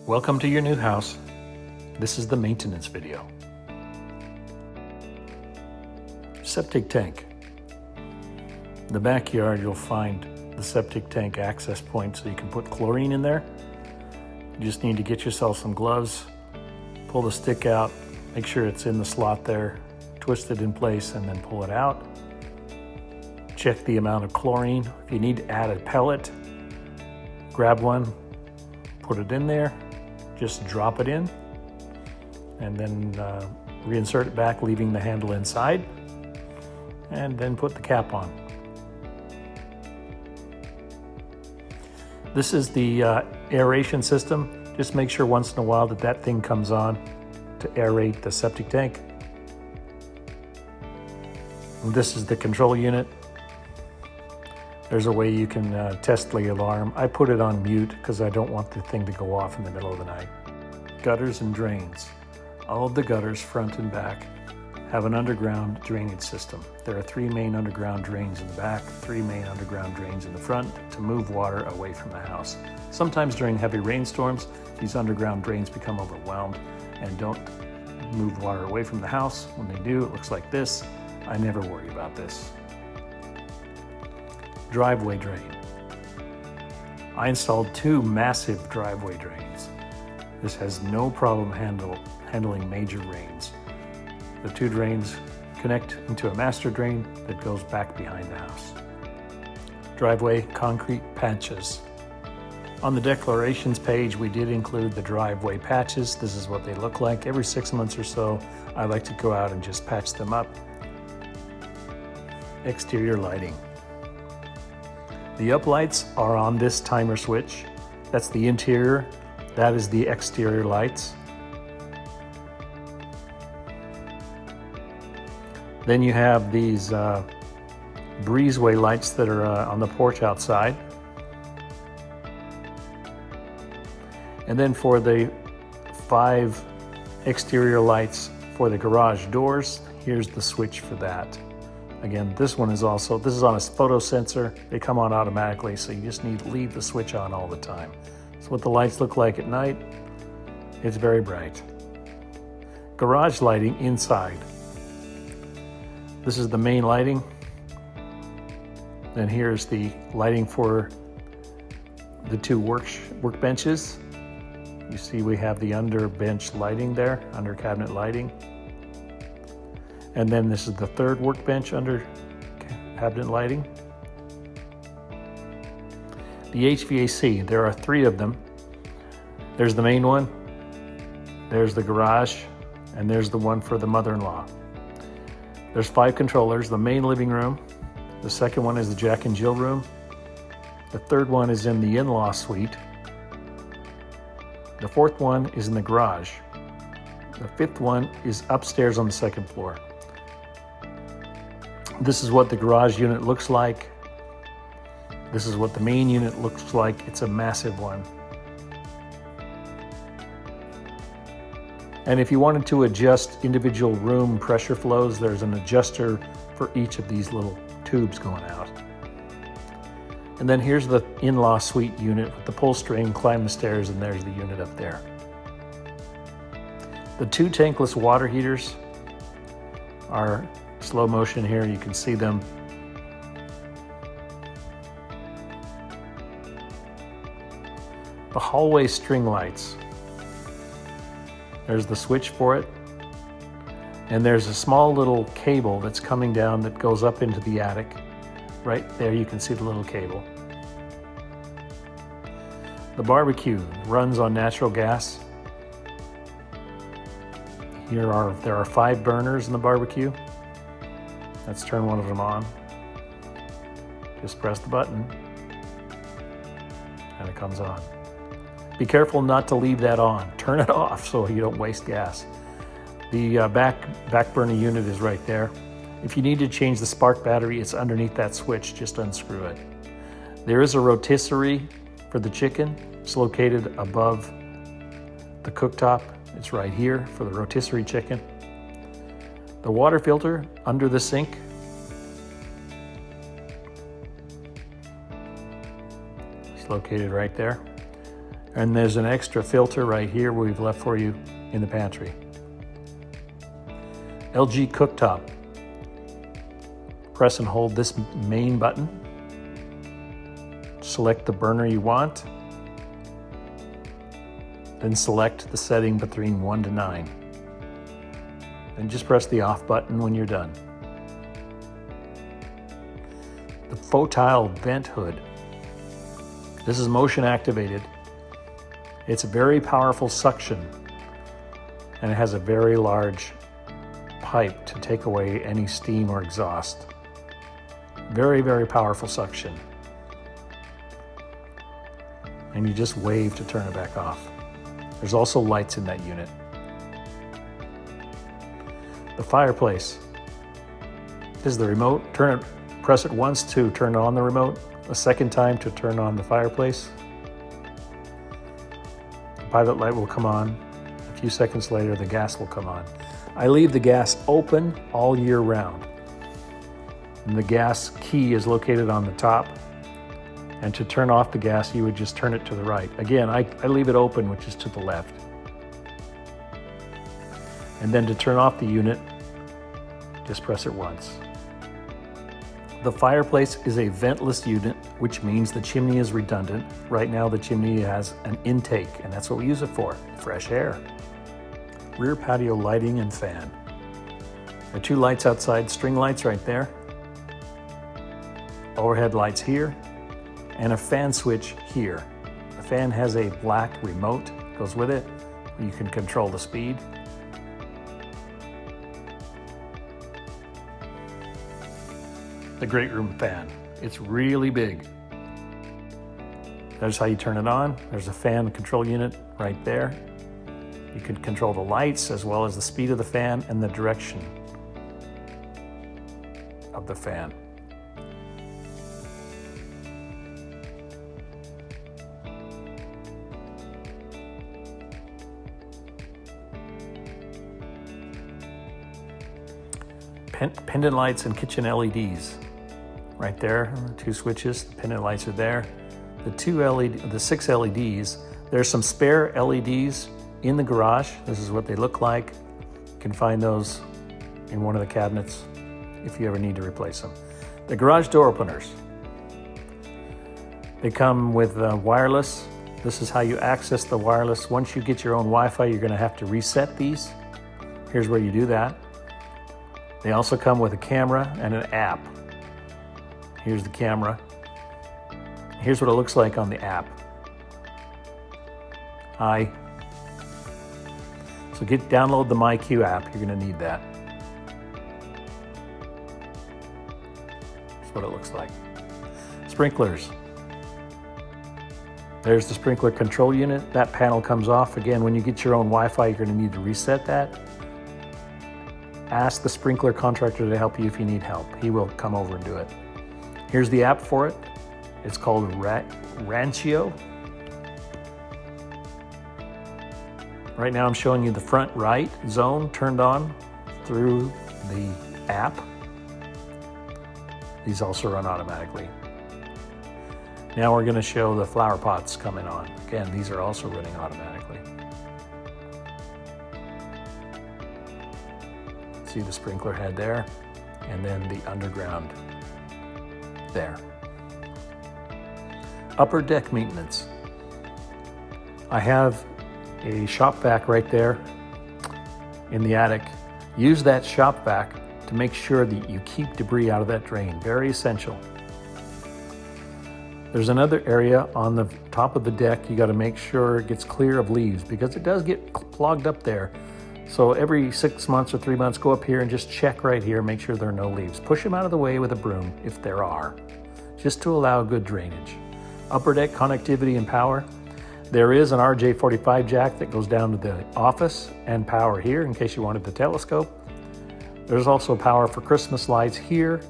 Welcome to your new house. This is the maintenance video. Septic tank. In the backyard, you'll find the septic tank access point so you can put chlorine in there. You just need to get yourself some gloves, pull the stick out, make sure it's in the slot there, twist it in place, and then pull it out. Check the amount of chlorine. If you need to add a pellet, grab one, put it in there, just drop it in, and then reinsert it back, leaving the handle inside, and then put the cap on. This is the aeration system. Just make sure once in a while that thing comes on to aerate the septic tank. And this is the control unit. There's a way you can test the alarm. I put it on mute because I don't want the thing to go off in the middle of the night. Gutters and drains. All of the gutters, front and back, have an underground drainage system. There are 3 main underground drains in the back, 3 main underground drains in the front to move water away from the house. Sometimes during heavy rainstorms, these underground drains become overwhelmed and don't move water away from the house. When they do, it looks like this. I never worry about this. Driveway drain. I installed 2 massive driveway drains. This has no problem handling major rains. The 2 drains connect into a master drain that goes back behind the house. Driveway concrete patches. On the declarations page, we did include the driveway patches. This is what they look like. Every 6 months or so, I like to go out and just patch them up. Exterior lighting. The uplights are on this timer switch. That's the interior. That is the exterior lights. Then you have these breezeway lights that are on the porch outside. And then for the 5 exterior lights for the garage doors, here's the switch for that. Again, this is on a photo sensor. They come on automatically, so you just need to leave the switch on all the time. So what the lights look like at night, it's very bright. Garage lighting inside. This is the main lighting. Then here's the lighting for the 2 workbenches. You see we have the under bench lighting there, under cabinet lighting. And then this is the 3rd workbench under cabinet lighting. The HVAC, there are 3 of them. There's the main one, there's the garage, and there's the one for the mother-in-law. There's 5 controllers, the main living room. The 2nd one is the Jack and Jill room. The 3rd one is in the in-law suite. The 4th one is in the garage. The 5th one is upstairs on the 2nd floor. This is what the garage unit looks like. This is what the main unit looks like. It's a massive one. And if you wanted to adjust individual room pressure flows, there's an adjuster for each of these little tubes going out. And then here's the in-law suite unit with the pull string, climb the stairs, and there's the unit up there. The 2 tankless water heaters are slow motion here. You can see them. The hallway string lights. There's the switch for it. And there's a small little cable that's coming down that goes up into the attic. Right there you can see the little cable. The barbecue runs on natural gas. There are 5 burners in the barbecue. Let's turn one of them on. Just press the button and it comes on. Be careful not to leave that on. Turn it off so you don't waste gas. The back burner unit is right there. If you need to change the spark battery, it's underneath that switch. Just unscrew it. There is a rotisserie for the chicken. It's located above the cooktop. It's right here for the rotisserie chicken. The water filter under the sink. It's located right there. And there's an extra filter right here we've left for you in the pantry. LG cooktop. Press and hold this main button. Select the burner you want. Then select the setting between 1 to 9. Then just press the off button when you're done. The faux tile vent hood. This is motion activated. It's a very powerful suction, and it has a very large pipe to take away any steam or exhaust. Very, very powerful suction. And you just wave to turn it back off. There's also lights in that unit. The fireplace. This is the remote. Press it once to turn on the remote, a second time to turn on the fireplace. The pilot light will come on. A few seconds later, the gas will come on. I leave the gas open all year round. And the gas key is located on the top. And to turn off the gas, you would just turn it to the right. Again, I leave it open, which is to the left. And then to turn off the unit, just press it once. The fireplace is a ventless unit, which means the chimney is redundant. Right now the chimney has an intake, and that's what we use it for, fresh air. Rear patio lighting and fan. There are 2 lights outside, string lights right there. Overhead lights here, and a fan switch here. The fan has a black remote, goes with it. You can control the speed. The great room fan. It's really big. There's how you turn it on. There's a fan control unit right there. You can control the lights as well as the speed of the fan and the direction of the fan. Pendant lights and kitchen LEDs. Right there, 2 switches, the pendant lights are there. The 6 LEDs, there's some spare LEDs in the garage. This is what they look like. You can find those in one of the cabinets if you ever need to replace them. The garage door openers. They come with wireless. This is how you access the wireless. Once you get your own Wi-Fi, you're gonna have to reset these. Here's where you do that. They also come with a camera and an app. Here's the camera. Here's what it looks like on the app. Hi. So download the MyQ app. You're gonna need that. That's what it looks like. Sprinklers. There's the sprinkler control unit. That panel comes off. Again, when you get your own Wi-Fi, you're gonna need to reset that. Ask the sprinkler contractor to help you if you need help. He will come over and do it. Here's the app for it. It's called Rancio. Right now I'm showing you the front right zone turned on through the app. These also run automatically. Now we're going to show the flower pots coming on. Again, these are also running automatically. See the sprinkler head there, and then the underground there. Upper deck maintenance. I have a shop vac right there in the attic. Use that shop vac to make sure that you keep debris out of that drain. Very essential. There's another area on the top of the deck. You got to make sure it gets clear of leaves because it does get clogged up there. So every 6 months or 3 months, go up here and just check right here, make sure there are no leaves. Push them out of the way with a broom if there are, just to allow good drainage. Upper deck connectivity and power. There is an RJ45 jack that goes down to the office and power here in case you wanted the telescope. There's also power for Christmas lights here,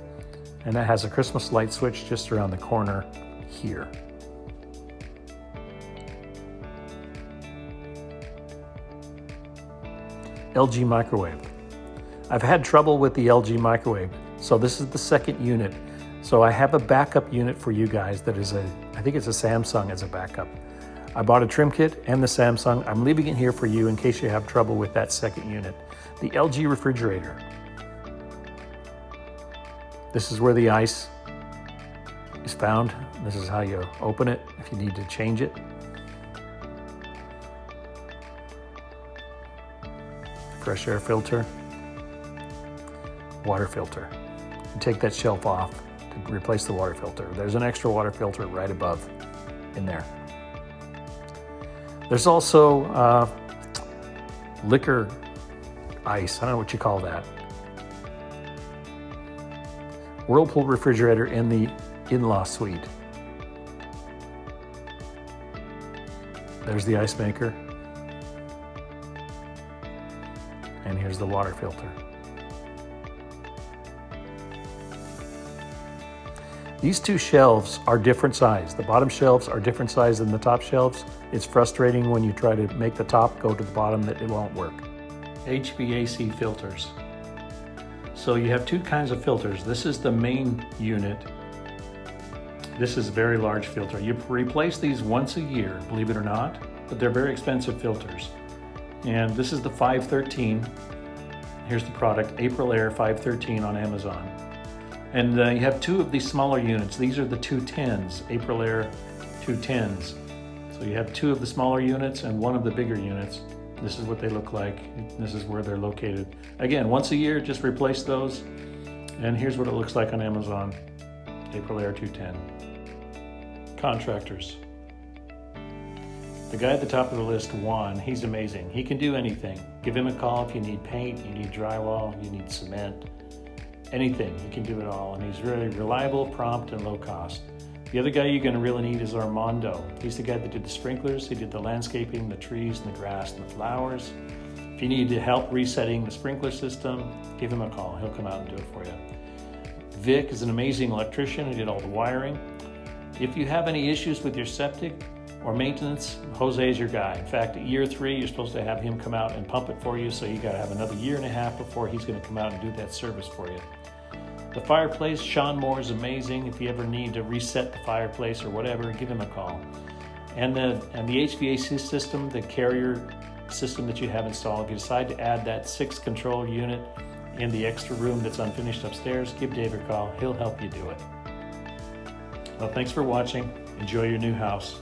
and that has a Christmas light switch just around the corner here. LG microwave. I've had trouble with the LG microwave, so this is the second unit. So I have a backup unit for you guys that is I think it's a Samsung as a backup. I bought a trim kit and the Samsung. I'm leaving it here for you in case you have trouble with that second unit. The LG refrigerator. This is where the ice is found. This is how you open it if you need to change it. Fresh air filter, water filter. You take that shelf off to replace the water filter. There's an extra water filter right above in there. There's also liquor ice. I don't know what you call that. Whirlpool refrigerator in the in-law suite. There's the ice maker. And here's the water filter. These two shelves are different size. The bottom shelves are different size than the top shelves. It's frustrating when you try to make the top go to the bottom that it won't work. HVAC filters. So you have two kinds of filters. This is the main unit. This is a very large filter. You replace these once a year, believe it or not, but they're very expensive filters. And this is the 513. Here's the product, April Air 513 on Amazon. And you have two of these smaller units. These are the 210s, April Air 210s. So you have two of the smaller units and one of the bigger units. This is what they look like. This is where they're located. Again, once a year, just replace those. And here's what it looks like on Amazon, April Air 210. Contractors. The guy at the top of the list, Juan, he's amazing. He can do anything. Give him a call if you need paint, you need drywall, you need cement, anything. He can do it all. And he's really reliable, prompt, and low cost. The other guy you're going to really need is Armando. He's the guy that did the sprinklers. He did the landscaping, the trees, and the grass, and the flowers. If you need help resetting the sprinkler system, give him a call. He'll come out and do it for you. Vic is an amazing electrician. He did all the wiring. If you have any issues with your septic or maintenance, Jose is your guy. In fact, at year 3, you're supposed to have him come out and pump it for you, so you got to have another year and a half before he's going to come out and do that service for you. The fireplace, Sean Moore is amazing. If you ever need to reset the fireplace or whatever, give him a call. And the HVAC system, the carrier system that you have installed, if you decide to add that 6 control unit in the extra room that's unfinished upstairs, give Dave a call. He'll help you do it. Well, thanks for watching. Enjoy your new house.